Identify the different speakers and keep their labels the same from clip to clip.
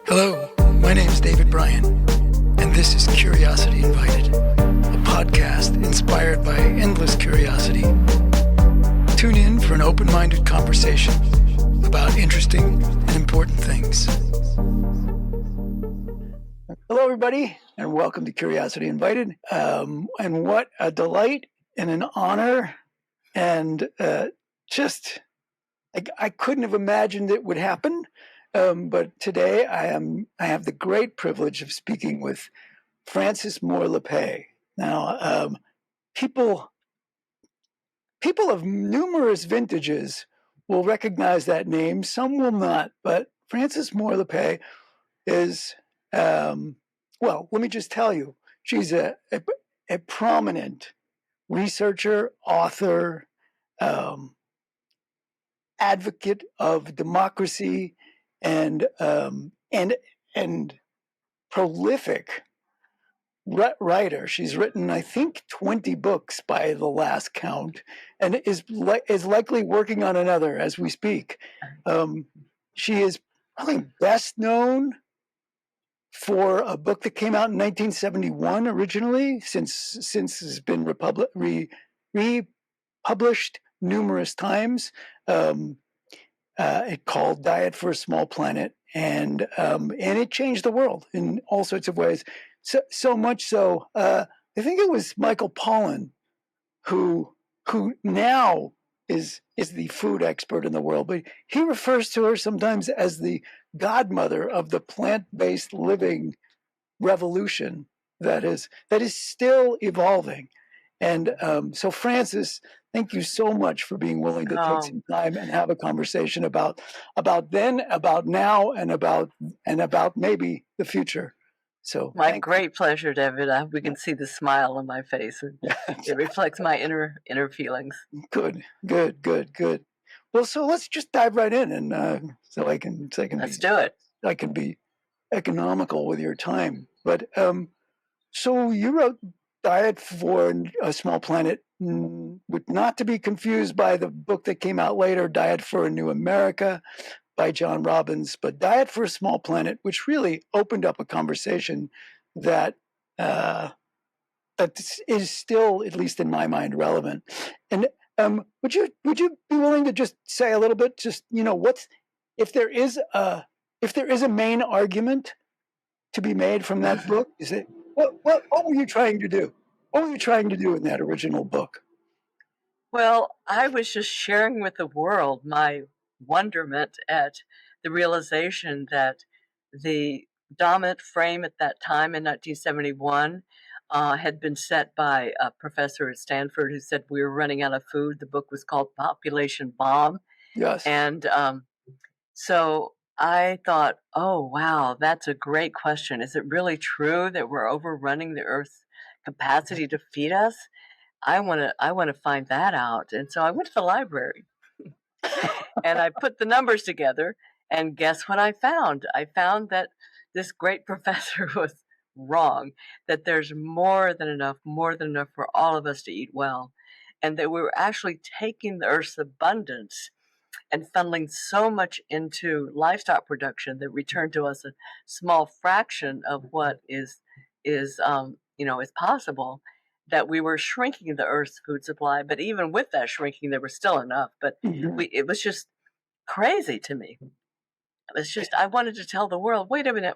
Speaker 1: Hello, my name is David Bryan, and this is Curiosity Invited, a podcast inspired by endless curiosity. Tune in for an open-minded conversation about interesting and important things. Hello, everybody, and welcome to Curiosity Invited. And what a delight and an honor, and I couldn't have imagined it would happen. But today I have the great privilege of speaking with Frances Moore Lappé. Now, people of numerous vintages will recognize that name. Some will not. But Frances Moore Lappé is, well, let me just tell you, she's a prominent researcher, author, advocate of democracy, and prolific writer. She's written, I think, 20 books by the last count, and is likely working on another as we speak. She is probably best known for a book that came out in 1971 originally, since has been republished numerous times. It called Diet for a Small Planet, and it changed the world in all sorts of ways. So much so, I think it was Michael Pollan who now is the food expert in the world, but he refers to her sometimes as the godmother of the plant-based living revolution that is still evolving. And so, Frances, thank you so much for being willing to take some time and have a conversation about then, about now, and about maybe the future. So,
Speaker 2: my great pleasure, David. We can see the smile on my face, and it reflects my inner feelings.
Speaker 1: Good. Well, so let's just dive right in, and so I can
Speaker 2: let's do it.
Speaker 1: I can be economical with your time, but so you wrote Diet for a Small Planet, not to be confused by the book that came out later, Diet for a New America by John Robbins, but Diet for a Small Planet, which really opened up a conversation that is still, at least in my mind, relevant. And would you be willing to just say a little bit, just if there is a main argument to be made from that book? Is it what were you trying to do? What were you trying to do in that original book?
Speaker 2: Well, I was just sharing with the world my wonderment at the realization that the dominant frame at that time in 1971 had been set by a professor at Stanford who said we were running out of food. The book was called Population Bomb.
Speaker 1: Yes.
Speaker 2: And so I thought, oh, wow, that's a great question. Is it really true that we're overrunning the Earth's capacity to feed us? I want to find that out. And so I went to the library and I put the numbers together, and guess what I found? I found that this great professor was wrong, that there's more than enough for all of us to eat well, and that we were actually taking the Earth's abundance and funneling so much into livestock production that returned to us a small fraction of what is possible, that we were shrinking the Earth's food supply. But even with that shrinking, there was still enough. But it was just crazy to me. It was just, I wanted to tell the world, wait a minute.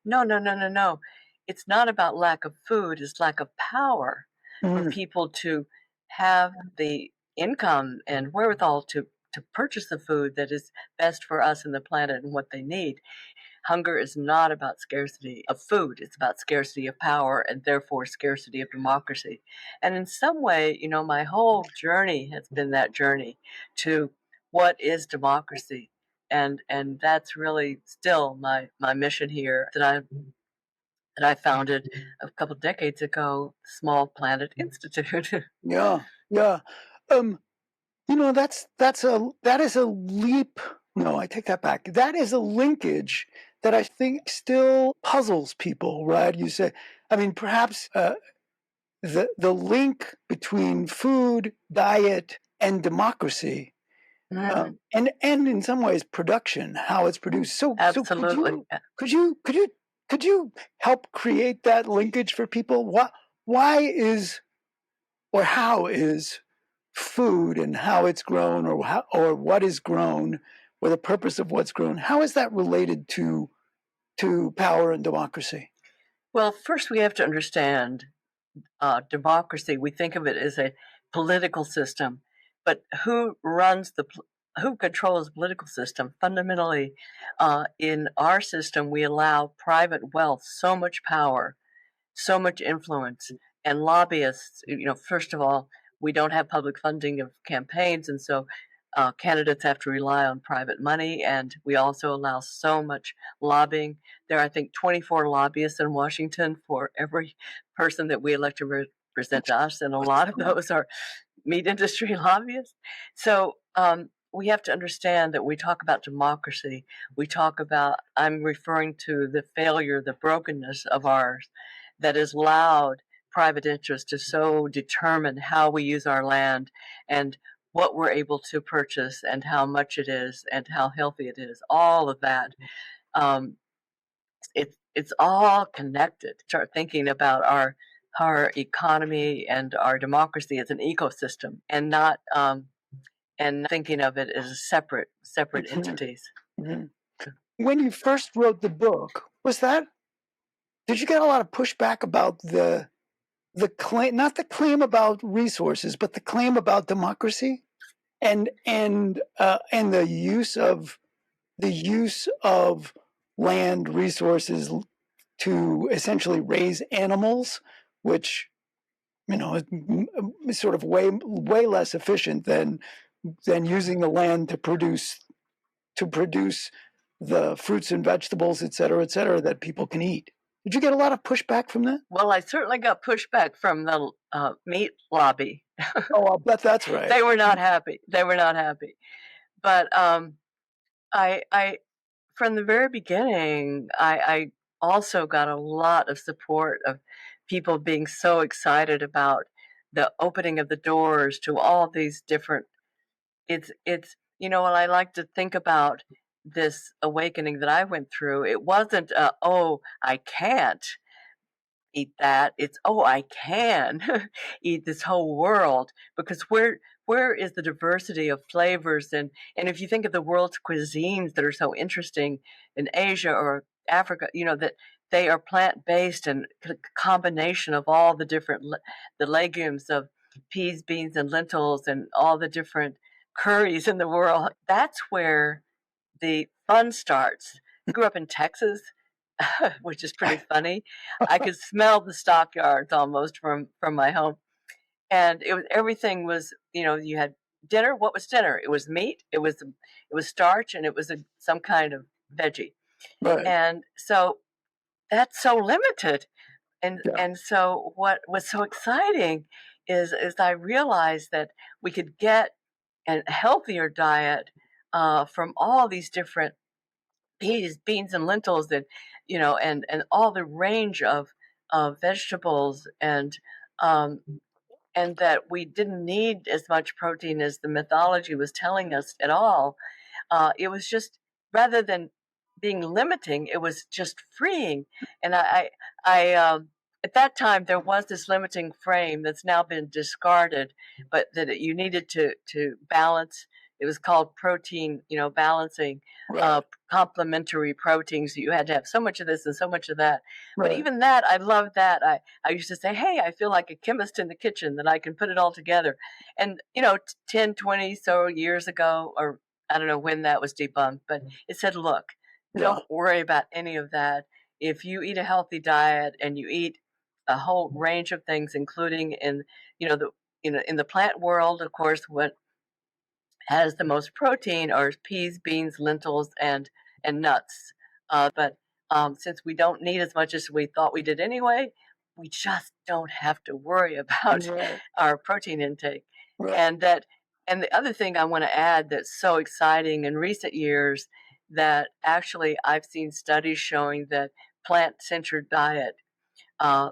Speaker 2: No. It's not about lack of food. It's lack of power for people to have the income and wherewithal to purchase the food that is best for us and the planet and what they need. Hunger is not about scarcity of food. It's about scarcity of power, and therefore scarcity of democracy. And in some way, my whole journey has been that journey to what is democracy. And that's really still my mission here that I founded a couple of decades ago, Small Planet Institute.
Speaker 1: Yeah. That is a leap. No, I take that back. That is a linkage that I think still puzzles people, right? You say, I mean, perhaps the link between food, diet, and democracy and in some ways production, how it's produced. So
Speaker 2: Absolutely.
Speaker 1: could you help create that linkage for people? Why is or how is food and how it's grown, or what is grown, or the purpose of what's grown? How is that related to power and democracy?
Speaker 2: Well, first we have to understand democracy. We think of it as a political system, but who controls the political system? Fundamentally, in our system, we allow private wealth so much power, so much influence, and lobbyists. First of all, we don't have public funding of campaigns, and so candidates have to rely on private money. And we also allow so much lobbying. There are, I think, 24 lobbyists in Washington for every person that we elect to represent us, and a lot of those are meat industry lobbyists. So we have to understand that we talk about democracy. I'm referring to the failure, the brokenness of ours that has allowed private interest to so determine how we use our land and what we're able to purchase and how much it is and how healthy it is. All of that. Um, it's all connected. Start thinking about our economy and our democracy as an ecosystem, and not thinking of it as separate entities.
Speaker 1: When you first wrote the book, did you get a lot of pushback about the claim, not the claim about resources, but the claim about democracy and the use of land resources to essentially raise animals, which is sort of way less efficient than using the land to produce the fruits and vegetables, et cetera, that people can eat. Did you get a lot of pushback from that?
Speaker 2: Well, I certainly got pushback from the meat lobby.
Speaker 1: Oh, I'll bet that's right.
Speaker 2: They were not happy. But I from the very beginning, I also got a lot of support of people being so excited about the opening of the doors to all these different. It's when I like to think about this awakening that I went through. It wasn't oh, I can't eat that. It's, oh, I can eat this whole world, because where is the diversity of flavors? And if you think of the world's cuisines that are so interesting in Asia or Africa, that they are plant based and combination of all the different the legumes of peas, beans, and lentils, and all the different curries in the world. That's where the fun starts. I grew up in Texas, which is pretty funny. I could smell the stockyards almost from my home, and everything was, you had dinner. What was dinner? It was meat. It was starch, and it was some kind of veggie.
Speaker 1: Right.
Speaker 2: And so that's so limited. And
Speaker 1: Yeah.
Speaker 2: and so what was so exciting is I realized that we could get a healthier diet from all these different peas, beans, and lentils, and all the range of vegetables, um, and that we didn't need as much protein as the mythology was telling us at all. It was just, rather than being limiting, it was just freeing. And at that time there was this limiting frame that's now been discarded, but that you needed to balance. It was called protein, balancing,
Speaker 1: Right.
Speaker 2: complementary proteins. You had to have so much of this and so much of that. But
Speaker 1: Right.
Speaker 2: even that, I loved that. I used to say, hey, I feel like a chemist in the kitchen, that I can put it all together. And 10, 20 so years ago, or I don't know when that was debunked, but it said, look,
Speaker 1: Yeah.
Speaker 2: don't worry about any of that. If you eat a healthy diet and you eat a whole range of things, including in the plant world, of course, what has the most protein are peas, beans, lentils, and nuts. But since we don't need as much as we thought we did anyway, we just don't have to worry about
Speaker 1: Right.
Speaker 2: our protein intake.
Speaker 1: Right.
Speaker 2: And the other thing I want to add that's so exciting in recent years, that actually I've seen studies showing that plant-centered diet uh,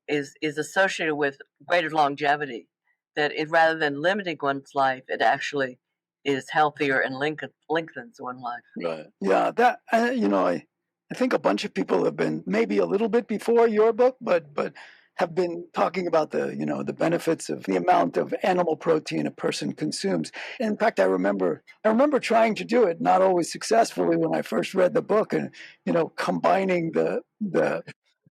Speaker 2: is associated with greater longevity. That rather than limiting one's life, it actually is healthier and lengthens one life.
Speaker 1: Right. Yeah. That I think a bunch of people have been maybe a little bit before your book, but have been talking about the benefits of the amount of animal protein a person consumes. In fact, I remember trying to do it, not always successfully when I first read the book, and combining the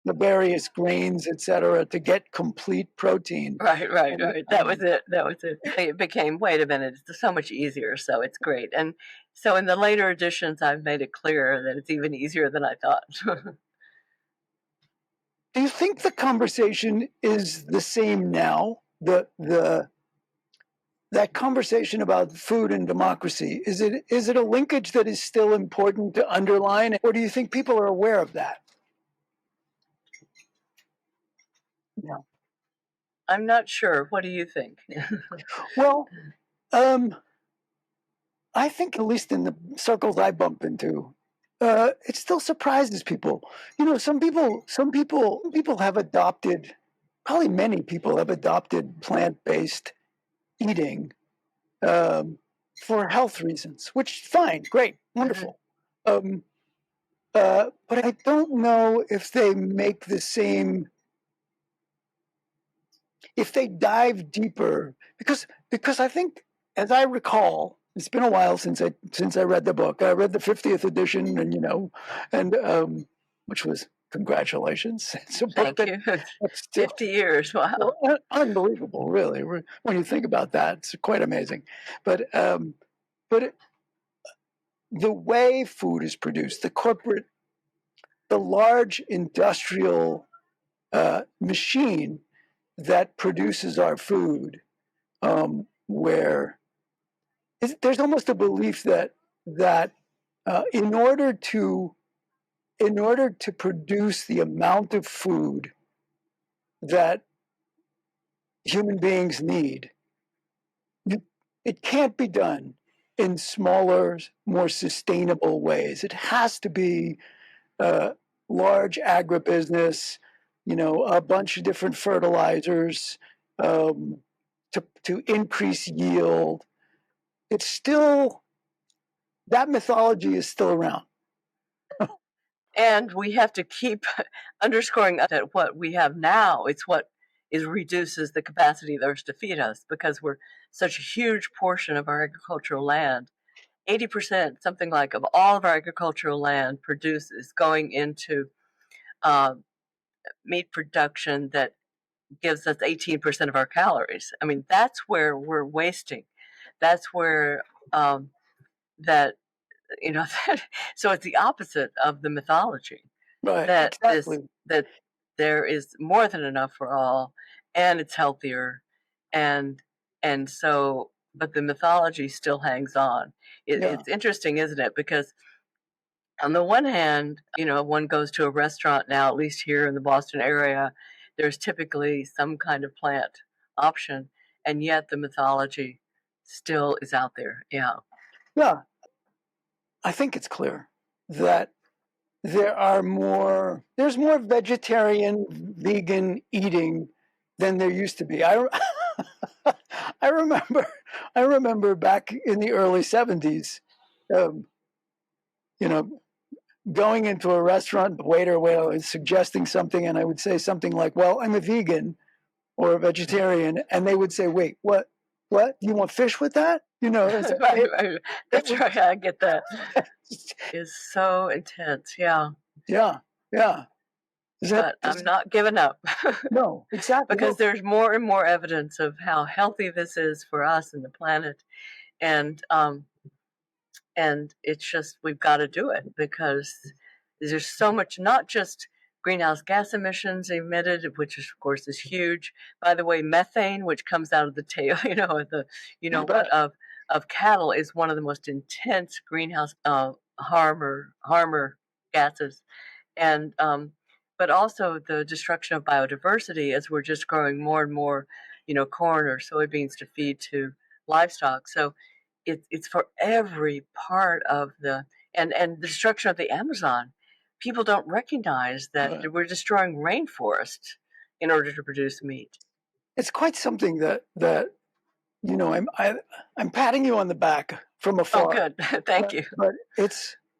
Speaker 1: various grains, et cetera, to get complete protein.
Speaker 2: Right.
Speaker 1: And,
Speaker 2: That was it. It became, wait a minute, it's so much easier. So it's great. And so in the later editions, I've made it clear that it's even easier than I thought.
Speaker 1: do you think the conversation is the same now? That conversation about food and democracy, is it a linkage that is still important to underline, or do you think people are aware of that? Yeah.
Speaker 2: I'm not sure. What do you think?
Speaker 1: Well, I think at least in the circles I bump into, it still surprises people. Some people have adopted, probably many people have adopted plant-based eating um, for health reasons, which fine, great, wonderful. Um, but I don't know if they make the same, if they dive deeper, because I think, as I recall, it's been a while since I read the book. I read the 50th edition, and which was, congratulations. It's a book
Speaker 2: Thank you.
Speaker 1: that's still
Speaker 2: 50 years. Wow.
Speaker 1: unbelievable, really. When you think about that, it's quite amazing. But the way food is produced, the large industrial machine that produces our food, where there's almost a belief that in order to produce the amount of food that human beings need, it can't be done in smaller, more sustainable ways. It has to be large agribusiness, a bunch of different fertilizers to increase yield. It's still, that mythology is still around.
Speaker 2: And we have to keep underscoring that what we have now is what reduces the capacity of the earth to feed us, because we're such a huge portion of our agricultural land. 80%, something like, of all of our agricultural land is going into uh, meat production that gives us 18% of our calories. I mean, that's where we're wasting. That's where that that, so it's the opposite of the mythology,
Speaker 1: Right,
Speaker 2: that
Speaker 1: exactly.
Speaker 2: there is more than enough for all, and it's healthier, and so, but the mythology still hangs on.
Speaker 1: Yeah,
Speaker 2: It's interesting, isn't it? Because on the one hand, one goes to a restaurant now, at least here in the Boston area, there's typically some kind of plant option, and yet the mythology still is out there. Yeah.
Speaker 1: yeah. I think it's clear that there's more vegetarian, vegan eating than there used to be. I remember, I remember back in the early '70s, um, you know, going into a restaurant, the waiter was suggesting something, and I would say something like, "Well, I'm a vegan or a vegetarian," and they would say, "Wait, what? What? You want fish with that?"
Speaker 2: Right.
Speaker 1: It
Speaker 2: That's
Speaker 1: was,
Speaker 2: right. I get that. It's so intense. Yeah.
Speaker 1: yeah, yeah.
Speaker 2: But I'm not giving up.
Speaker 1: No, exactly.
Speaker 2: Because
Speaker 1: No,
Speaker 2: there's more and more evidence of how healthy this is for us and the planet. And it's just, we've got to do it, because there's so much, not just greenhouse gas emissions emitted, which of course is huge. By the way, methane, which comes out of the tail, of cattle, is one of the most intense greenhouse harmer gases. And but also the destruction of biodiversity, as we're just growing more and more, corn or soybeans to feed to livestock. So it's for every part of and the destruction of the Amazon. People don't recognize that
Speaker 1: right.
Speaker 2: we're destroying rainforests in order to produce meat.
Speaker 1: It's quite something that I'm patting you on the back from
Speaker 2: Oh,
Speaker 1: afar.
Speaker 2: good. Thank you.
Speaker 1: But it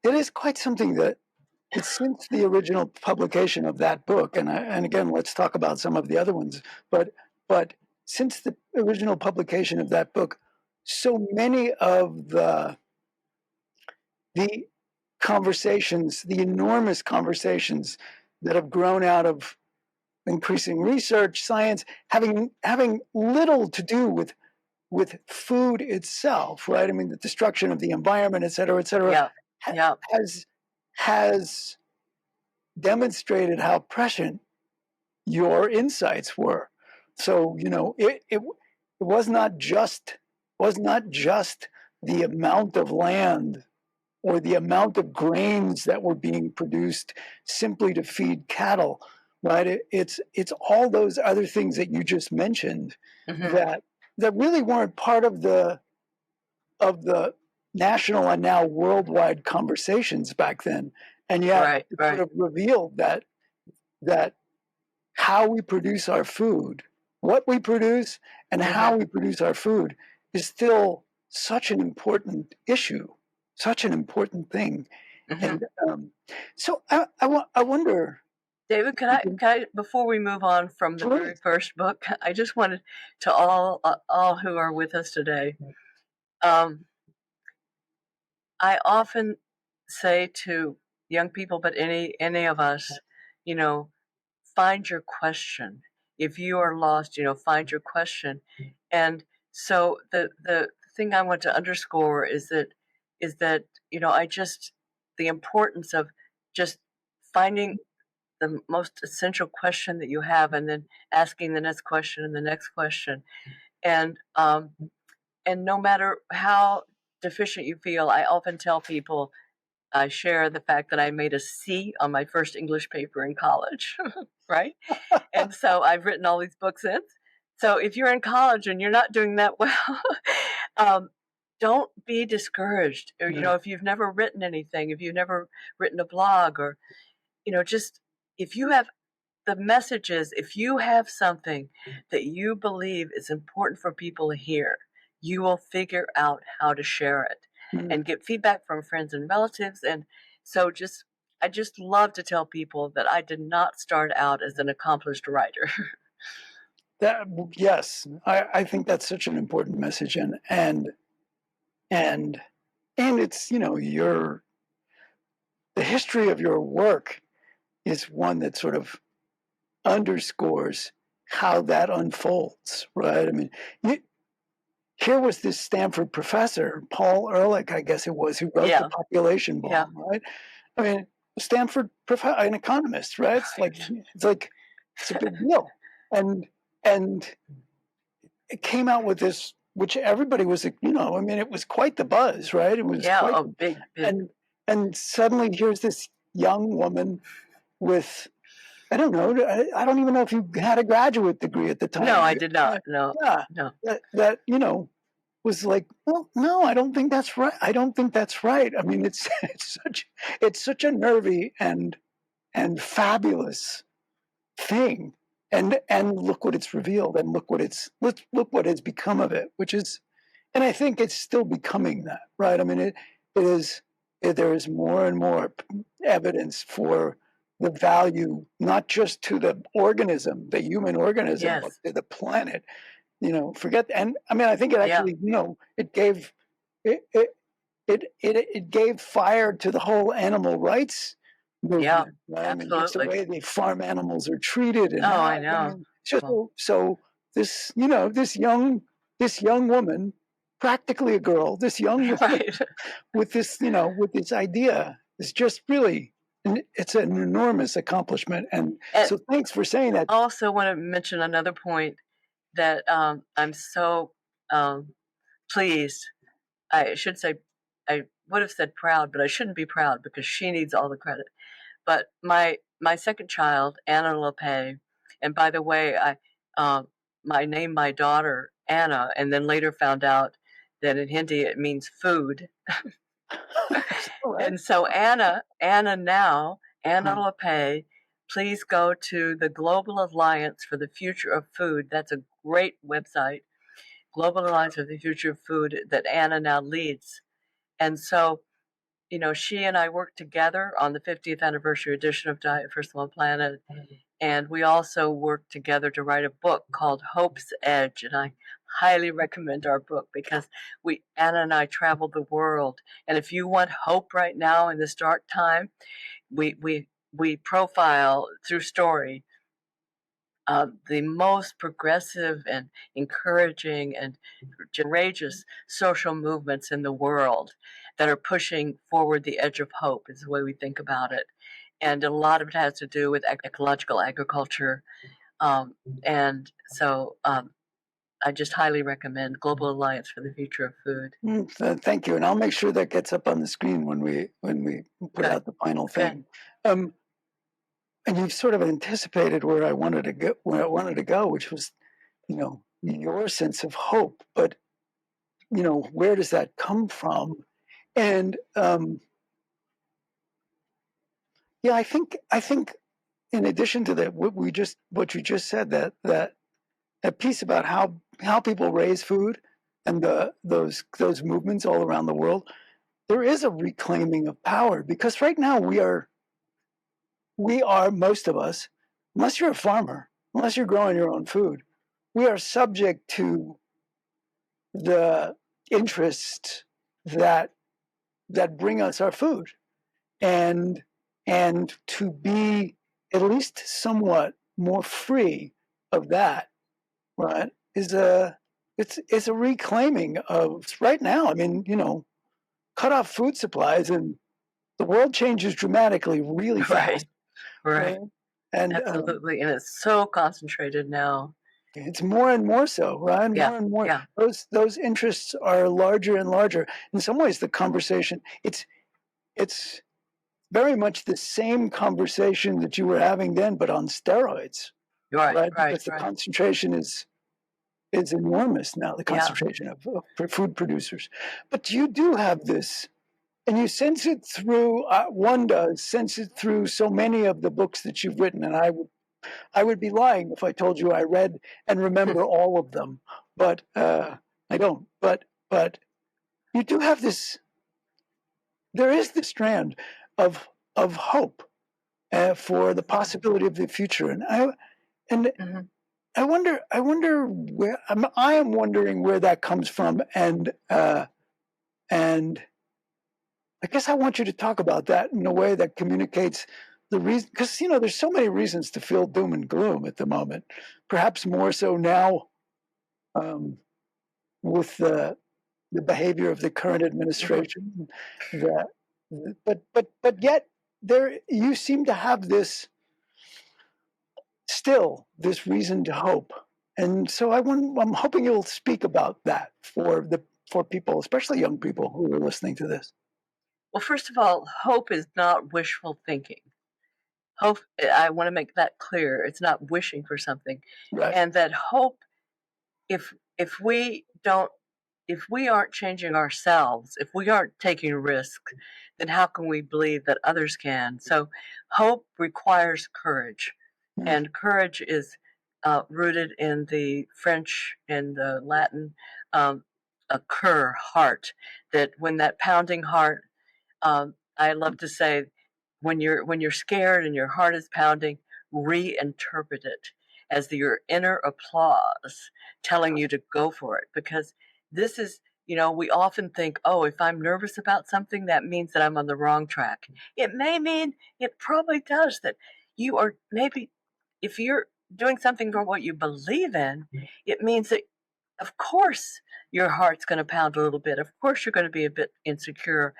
Speaker 1: is quite something that it's since the original publication of that book, and again, let's talk about some of the other ones. But since the original publication of that book, so many of the conversations, the enormous conversations that have grown out of increasing research, science, having little to do with food itself, right? I mean, the destruction of the environment, et cetera,
Speaker 2: Yeah. Yeah.
Speaker 1: has demonstrated how prescient your insights were. So it was not just the amount of land or the amount of grains that were being produced simply to feed cattle, right? It's all those other things that you just mentioned that really weren't part of the national and now worldwide conversations back then, and yet
Speaker 2: Right.
Speaker 1: it sort of revealed that how we produce our food, what we produce, and how we produce our food is still such an important issue, such an important thing. And so I wonder,
Speaker 2: David, can I, before we move on from the very first book, I just wanted to all who are with us today, I often say to young people, but any of us, find your question. If you are lost, find your question. And so the thing I want to underscore is that I just the importance of just finding the most essential question that you have, and then asking the next question and the next question, and no matter how deficient you feel, I often tell people, I share the fact that I made a C on my first English paper in college, right? And so I've written all these books since. So if you're in college and you're not doing that well, don't be discouraged. Or, if you've never written anything, if you've never written a blog, or, just if you have the messages, if you have something that you believe is important for people to hear, you will figure out how to share it and get feedback from friends and relatives. And so I just love to tell people that I did not start out as an accomplished writer.
Speaker 1: Yes, I think that's such an important message, and it's the history of your work is one that sort of underscores how that unfolds, right? I mean, here was this Stanford professor, Paul Ehrlich, I guess it was, who wrote The Population Bomb, right? I mean, Stanford an economist, right? It's a big deal, and it came out with this, which everybody was, I mean, it was quite the buzz, right? It was
Speaker 2: big.
Speaker 1: And suddenly here's this young woman with, I don't know, I don't even know if you had a graduate degree at the time.
Speaker 2: No, I did not. No.
Speaker 1: Yeah.
Speaker 2: No.
Speaker 1: That was like, well, no, I don't think that's right. I don't think that's right. I mean, it's such a nervy and fabulous thing. And look what it's revealed, and look what has become of it, which is, and I think it's still becoming that, right? I mean, there is more and more evidence for the value, not just to the organism, the human organism, but to the planet. And I mean, I think it actually, it gave it gave fire to the whole animal rights movement. Right? I mean, just the way the farm animals are treated, and
Speaker 2: I know.
Speaker 1: I mean, so this this young woman, practically a girl, this young woman with this idea is just really, it's an enormous accomplishment. And so thanks for saying that.
Speaker 2: I also want to mention another point that I'm so pleased. I should say, I would have said proud, but I shouldn't be proud because she needs all the credit. But my second child, Anna Lappé, and by the way, I named my daughter Anna, and then later found out that in Hindi it means food. And so Anna Lappé, please go to the Global Alliance for the Future of Food. That's a great website. Global Alliance for the Future of Food that Anna now leads. And so, she and I worked together on the 50th anniversary edition of Diet for a Small Planet. And we also worked together to write a book called Hope's Edge. And I highly recommend our book because Anna and I traveled the world. And if you want hope right now in this dark time, we profile through story the most progressive and encouraging and courageous social movements in the world that are pushing forward the edge of hope, is the way we think about it. And a lot of it has to do with ecological agriculture. And so I just highly recommend Global Alliance for the Future of Food.
Speaker 1: Thank you, and I'll make sure that gets up on the screen when we put out the final thing. And you've sort of anticipated where I wanted to go, which was, your sense of hope. But, where does that come from? And yeah, I think in addition to that, what you just said, that piece about how people raise food and those movements all around the world, there is a reclaiming of power, because right now we are most of us, unless you're a farmer, unless you're growing your own food, we are subject to the interests that bring us our food, and to be at least somewhat more free of that, right, is it's a reclaiming of right now. I mean, cut off food supplies and the world changes dramatically really fast.
Speaker 2: Right.
Speaker 1: And
Speaker 2: absolutely. And it's so concentrated now.
Speaker 1: It's more and more so, right? More and more.
Speaker 2: Yeah.
Speaker 1: Those interests are larger and larger. In some ways, the conversation, it's very much the same conversation that you were having then, but on steroids.
Speaker 2: Right.
Speaker 1: Because the concentration is enormous now, the concentration of food producers. But you do have this, and you sense it through, one does sense it through so many of the books that you've written, and I would be lying if I told you I read and remember all of them, but I don't. But you do have this. There is this strand of hope for the possibility of the future, and I wonder where I am wondering where that comes from, and I guess I want you to talk about that in a way that communicates the reason, because there's so many reasons to feel doom and gloom at the moment, perhaps more so now with the behavior of the current administration. But yet there you seem to have this reason to hope, and so I'm hoping you'll speak about that for people, especially young people who are listening to this.
Speaker 2: Well, first of all, hope is not wishful thinking. Hope, I want to make that clear. It's not wishing for something.
Speaker 1: Right.
Speaker 2: And that hope, if we aren't changing ourselves, if we aren't taking risks, then how can we believe that others can? So hope requires courage. And courage is rooted in the French and the Latin, a cur, heart, that when that pounding heart, I love to say, when you're scared and your heart is pounding, reinterpret it as your inner applause telling you to go for it. Because this is, we often think, oh, if I'm nervous about something, that means that I'm on the wrong track. It may mean, it probably does, that you are maybe, if you're doing something for what you believe in, it means that, of course, your heart's going to pound a little bit. Of course, you're going to be a bit insecure.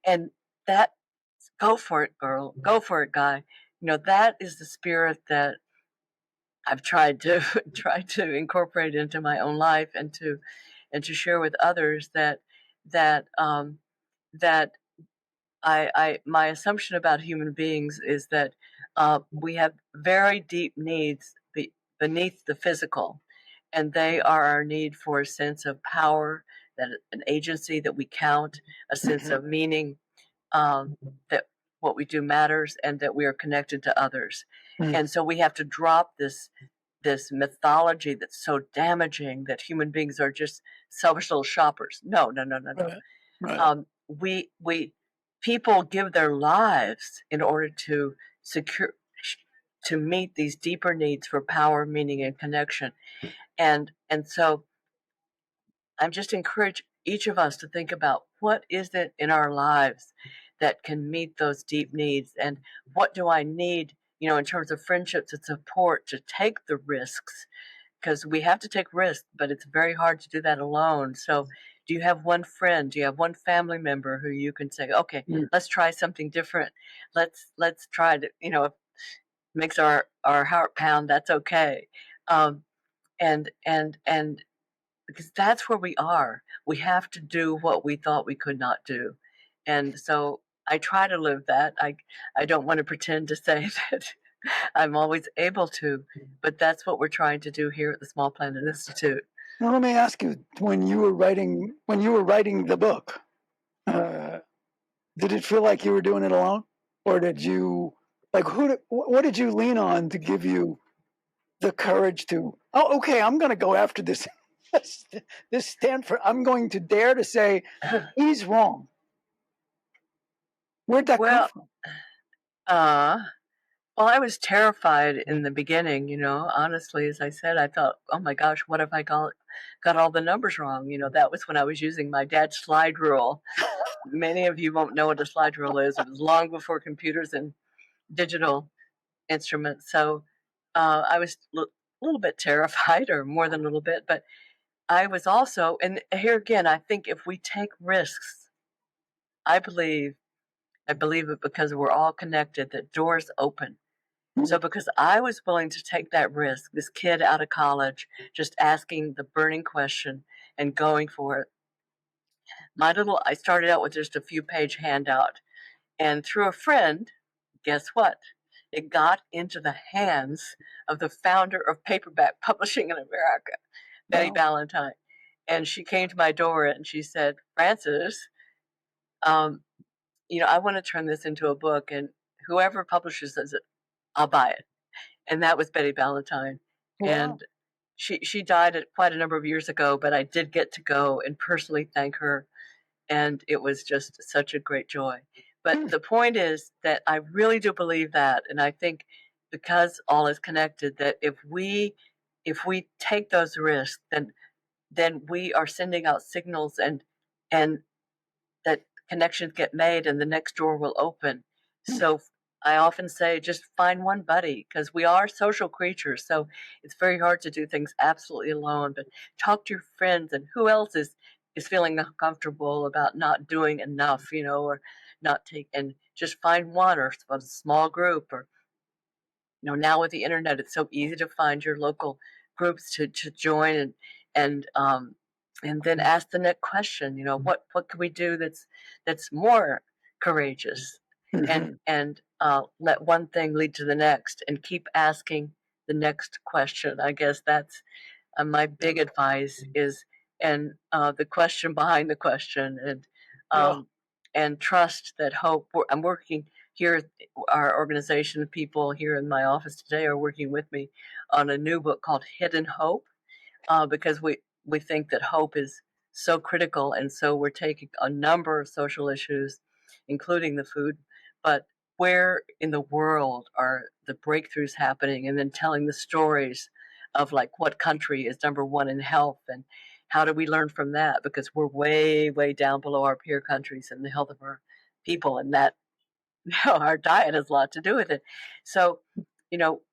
Speaker 2: And that, go for it, girl. Go for it, guy. That is the spirit that I've tried to incorporate into my own life, and to share with others, that my assumption about human beings is that we have very deep needs beneath the physical, and they are our need for a sense of power, that an agency that we count, a sense of meaning, that what we do matters, and that we are connected to others. And so we have to drop this this mythology that's so damaging that human beings are just selfish little shoppers. No, no, no, no, no.
Speaker 1: Right. Right.
Speaker 2: We people give their lives in order to secure to meet these deeper needs for power, meaning, and connection. And so I'm just encourage each of us to think about what is it in our lives that can meet those deep needs, and what do I need, in terms of friendships and support to take the risks, because we have to take risks, but it's very hard to do that alone. So do you have one friend, do you have one family member who you can say, okay,
Speaker 1: Mm.
Speaker 2: let's try something different, let's try to, if it makes our heart pound, that's okay. Um, and and and because that's where we are. We have to do what we thought we could not do. And so I try to live that. I don't want to pretend to say that I'm always able to, but that's what we're trying to do here at the Small Planet Institute.
Speaker 1: Now, let me ask you: when you were writing the book, did it feel like you were doing it alone, or did you what did you lean on to give you the courage to? Oh, okay, I'm going to go after this. This Stanford. I'm going to dare to say he's wrong. Where'd that come
Speaker 2: Well,
Speaker 1: from?
Speaker 2: well, I was terrified in the beginning, honestly, as I said, I thought, oh my gosh, what if I got all the numbers wrong? That was when I was using my dad's slide rule. Many of you won't know what a slide rule is. It was long before computers and digital instruments. So I was a little bit terrified, or more than a little bit, but I was also, and here again, I think if we take risks, I believe, it because we're all connected, that doors open. So because I was willing to take that risk, this kid out of college, just asking the burning question and going for it. I started out with just a few page handout, and through a friend, guess what? It got into the hands of the founder of paperback publishing in America, Betty
Speaker 1: Wow.
Speaker 2: Ballantyne. And she came to my door and she said, Frances, um, I want to turn this into a book, and whoever publishes it, I'll buy it. And that was Betty Ballantyne.
Speaker 1: Wow.
Speaker 2: And she died quite a number of years ago, but I did get to go and personally thank her, and it was just such a great joy. But the point is that I really do believe that, and I think because all is connected, that if we take those risks, then we are sending out signals, and that connections get made and the next door will open. So I often say just find one buddy, because we are social creatures. So it's very hard to do things absolutely alone, but talk to your friends, and who else is feeling uncomfortable about not doing enough, or not take, and just find one, or a small group, or now with the internet, it's so easy to find your local groups to join, and then ask the next question. What can we do that's more courageous, and let one thing lead to the next, and keep asking the next question. I guess that's my big advice is, and the question behind the question, and trust that hope. I'm working here, our organization, people here in my office today are working with me on a new book called Hidden Hope, because we think that hope is so critical, and so we're taking a number of social issues, including the food, but where in the world are the breakthroughs happening, and then telling the stories of, like, what country is number one in health, and how do we learn from that, because we're way way down below our peer countries in the health of our people, and that our diet has a lot to do with it. So,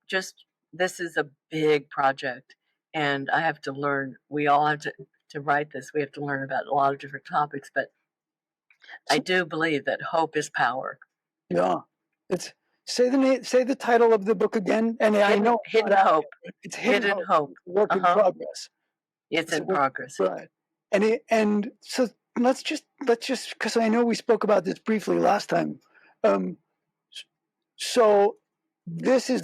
Speaker 2: just this is a big project, and I have to learn. We all have to write this. We have to learn about a lot of different topics, but I do believe that hope is power.
Speaker 1: Yeah. It's say the title of the book again. And I know it's
Speaker 2: Hidden
Speaker 1: not out
Speaker 2: hope.
Speaker 1: yet. It's Hidden
Speaker 2: Hidden
Speaker 1: Hope.
Speaker 2: hope.
Speaker 1: It's a work in progress.
Speaker 2: It's
Speaker 1: It's a
Speaker 2: in
Speaker 1: work
Speaker 2: progress.
Speaker 1: right. And so let's just because I know we spoke about this briefly last time. Um, so this is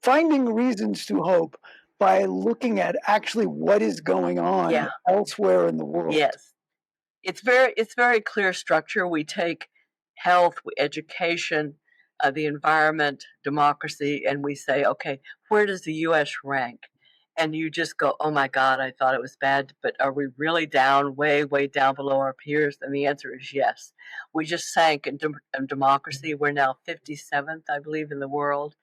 Speaker 1: finding reasons to hope by looking at actually what is going on
Speaker 2: Yeah.
Speaker 1: elsewhere in the world.
Speaker 2: Yes. It's very clear structure. We take health, education, the environment, democracy, and we say, okay, where does the U.S. rank? and you just go, "Oh my God, I thought it was bad, but are we really down, way, way down below our peers?" And the answer is yes. We just sank in democracy. We're now 57th, I believe, in the world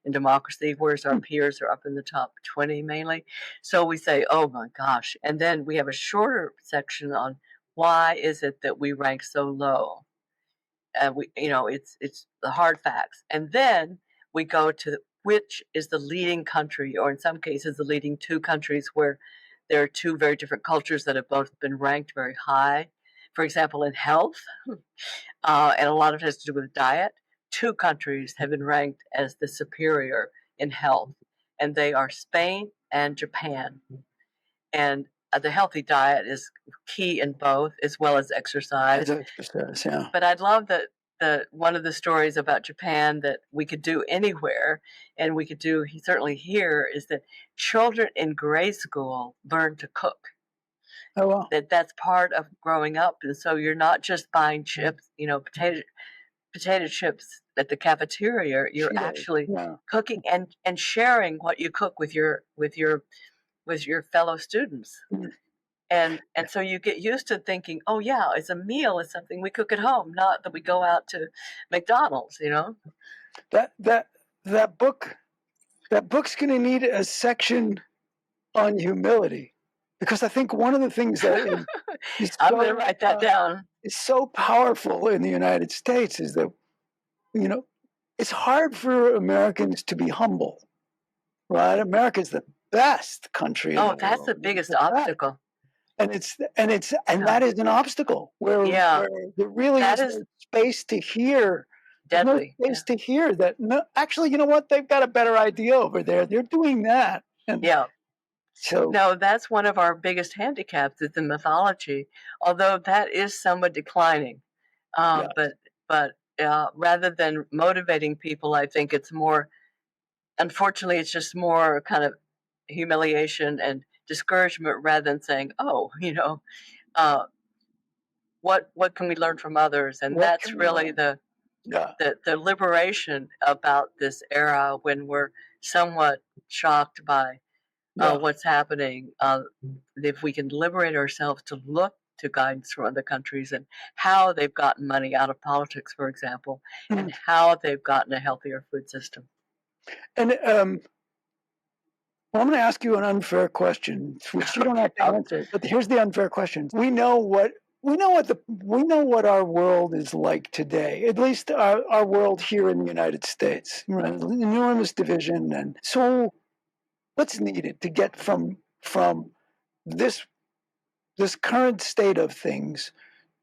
Speaker 2: in democracy, whereas our peers are up in the top 20 mainly. So we say, "Oh my gosh." And then we have a shorter section on why is it that we rank so low? It's the hard facts. And then we go to which is the leading country, or in some cases, the leading two countries where there are two very different cultures that have both been ranked very high. For example, in health, and a lot of it has to do with diet, two countries have been ranked as the superior in health, and they are Spain and Japan. And the healthy diet is key in both, as well as exercise.
Speaker 1: As exercise, yeah.
Speaker 2: But I'd love that the one of the stories about Japan that we could do anywhere, and we could do certainly here, is that children in grade school learn to cook.
Speaker 1: Oh, well.
Speaker 2: That's part of growing up, and so you're not just buying chips, potato chips at the cafeteria. You're
Speaker 1: Cheetos,
Speaker 2: actually
Speaker 1: yeah.
Speaker 2: cooking and sharing what you cook with your fellow students.
Speaker 1: Mm.
Speaker 2: And so you get used to thinking, oh yeah, it's a meal, it's something we cook at home, not that we go out to McDonald's.
Speaker 1: That book's going to need a section on humility, because I think one of the things that is
Speaker 2: I'm going to write that down.
Speaker 1: is so powerful in the United States is that it's hard for Americans to be humble, right? America's the best country in the world.
Speaker 2: That's the biggest obstacle.
Speaker 1: And that is an obstacle where there really is no space to hear.
Speaker 2: Deadly.
Speaker 1: No space to hear that. No, actually, you know what? They've got a better idea over there. They're doing that. And so
Speaker 2: no, that's one of our biggest handicaps is the mythology. Although that is somewhat declining, but rather than motivating people, I think it's more. Unfortunately, it's just more kind of humiliation and discouragement rather than saying, "Oh, what can we learn from others?" And that's really the liberation about this era, when we're somewhat shocked by what's happening. If we can liberate ourselves to look to guidance from other countries and how they've gotten money out of politics, for example, and how they've gotten a healthier food system.
Speaker 1: And well, I'm going to ask you an unfair question, which you don't have to answer. But here's the unfair question: we know what our world is like today. At least our world here in the United States, right? Enormous division, and so what's needed to get from this current state of things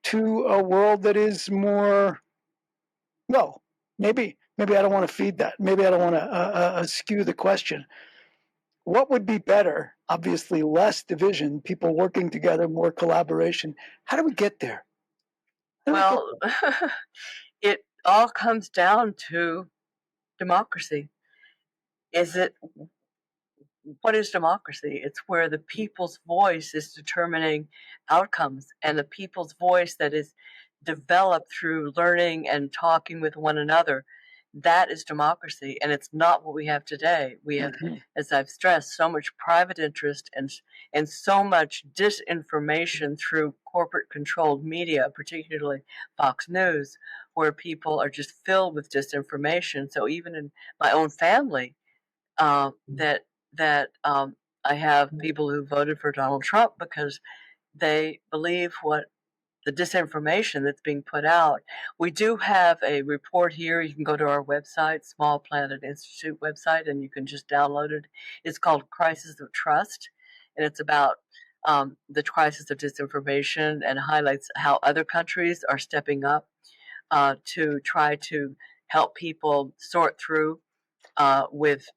Speaker 1: to a world that is more, well, maybe I don't want to feed that. Maybe I don't want to skew the question. What would be better? Obviously, less division, people working together, more collaboration. How do we get there?
Speaker 2: Well, it all comes down to democracy. What is democracy? It's where the people's voice is determining outcomes, and the people's voice that is developed through learning and talking with one another. That is democracy, and it's not what we have today. We have, as I've stressed, so much private interest and so much disinformation through corporate-controlled media, particularly Fox News, where people are just filled with disinformation. So even in my own family, I have people who voted for Donald Trump because they believe what the disinformation that's being put out. We do have a report here. You can go to our website, Small Planet Institute website, and you can just download it. It's called Crisis of Trust, and it's about the crisis of disinformation, and highlights how other countries are stepping up to try to help people sort through with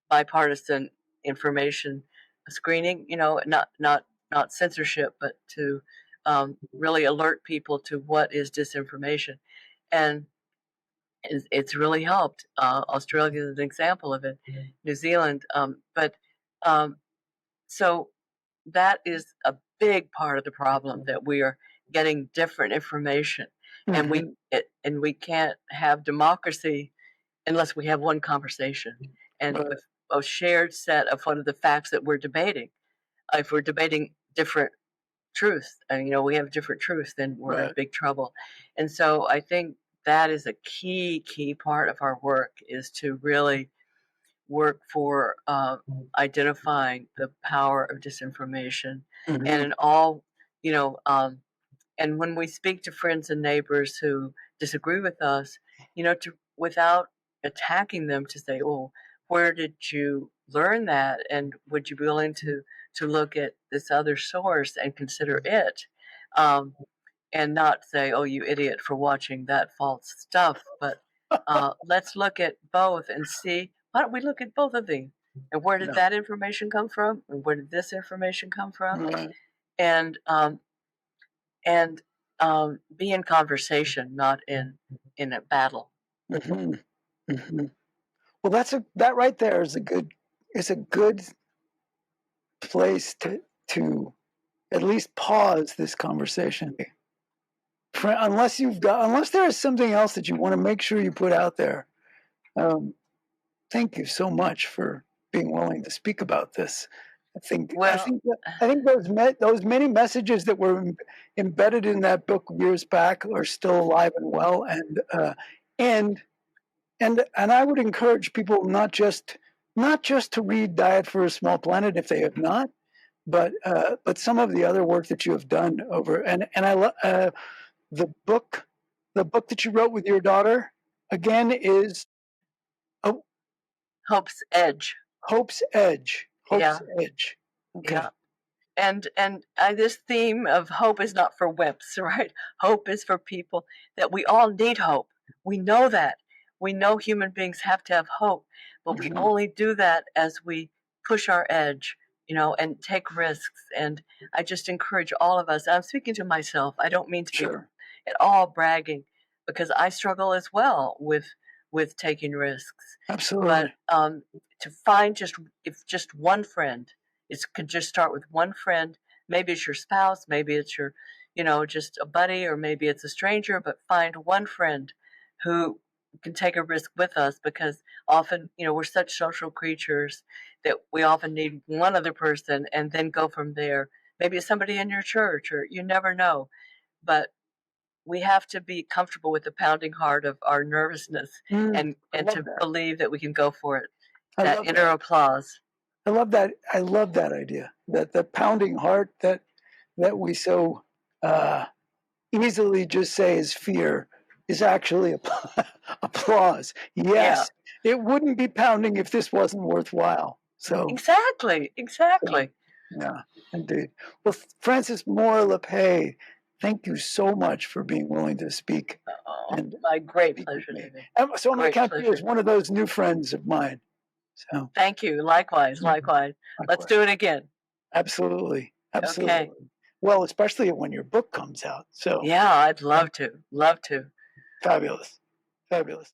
Speaker 2: bipartisan information screening. Not censorship, but to really alert people to what is disinformation, and it's really helped. Australia is an example of it. New Zealand, so that is a big part of the problem, that we are getting different information, and we can't have democracy unless we have one conversation. And a shared set of what are the facts that we're debating. If we're debating different truth, and we have different truth, then we're in
Speaker 1: Right.
Speaker 2: big trouble. And so I think that is a key part of our work, is to really work for identifying the power of disinformation, and
Speaker 1: Mm-hmm.
Speaker 2: in all, you know, and when we speak to friends and neighbors who disagree with us, to without attacking them, to say, "Oh, where did you learn that? And would you be willing to look at this other source and consider it?" Um, and not say, "Oh, you idiot for watching that false stuff," but let's look at both and see. Why don't we look at both of these? And where did
Speaker 1: Yeah.
Speaker 2: that information come from? And where did this information come from?
Speaker 1: Right.
Speaker 2: And and be in conversation, not in a battle.
Speaker 1: Mm-hmm. Mm-hmm. Well, that right there is a good place to at least pause this conversation. Unless there is something else that you want to make sure you put out there. Thank you so much for being willing to speak about this.
Speaker 2: Well,
Speaker 1: I think those many messages that were embedded in that book years back are still alive and well, and and I would encourage people not just to read Diet for a Small Planet if they have not, but some of the other work that you have done over and the book that you wrote with your daughter again is oh,
Speaker 2: Hope's Edge.
Speaker 1: Hope's Edge. Hope's
Speaker 2: Yeah,
Speaker 1: Edge. Okay.
Speaker 2: yeah. And this theme of hope is not for wimps, right? Hope is for people, that we all need hope. We know that. We know human beings have to have hope, but we
Speaker 1: Mhm.
Speaker 2: only do that as we push our edge, and take risks. And I just encourage all of us. I'm speaking to myself. I don't mean to be
Speaker 1: Sure.
Speaker 2: at all bragging, because I struggle as well with taking risks. But
Speaker 1: Absolutely.
Speaker 2: to find just one friend, it could just start with one friend. Maybe it's your spouse, maybe it's your, just a buddy, or maybe it's a stranger, but find one friend who can take a risk with us, because often, we're such social creatures that we often need one other person and then go from there. Maybe it's somebody in your church, or you never know. But we have to be comfortable with the pounding heart of our nervousness, and
Speaker 1: I love
Speaker 2: to
Speaker 1: that.
Speaker 2: believe that we can go for it.
Speaker 1: I
Speaker 2: That
Speaker 1: love
Speaker 2: inner
Speaker 1: that.
Speaker 2: applause.
Speaker 1: I love that. I love that idea. That the pounding heart that we so uh, easily just say is fear is actually applause.
Speaker 2: Yeah,
Speaker 1: Yes, it wouldn't be pounding if this wasn't worthwhile. So,
Speaker 2: exactly,
Speaker 1: so
Speaker 2: exactly.
Speaker 1: yeah, indeed. Well, Frances Moore Lappé, thank you so much for being willing to speak
Speaker 2: Oh,
Speaker 1: and
Speaker 2: my great
Speaker 1: speak with
Speaker 2: pleasure,
Speaker 1: me.
Speaker 2: David.
Speaker 1: So I'm going to
Speaker 2: Great
Speaker 1: count you as
Speaker 2: pleasure.
Speaker 1: one of those new friends of mine. So,
Speaker 2: Thank you. Likewise, likewise. Let's
Speaker 1: likewise.
Speaker 2: do it again.
Speaker 1: Absolutely.
Speaker 2: Okay.
Speaker 1: Absolutely. Well, especially when your book comes out. So,
Speaker 2: Yeah, I'd love to. Love to.
Speaker 1: fabulous. Fabulous.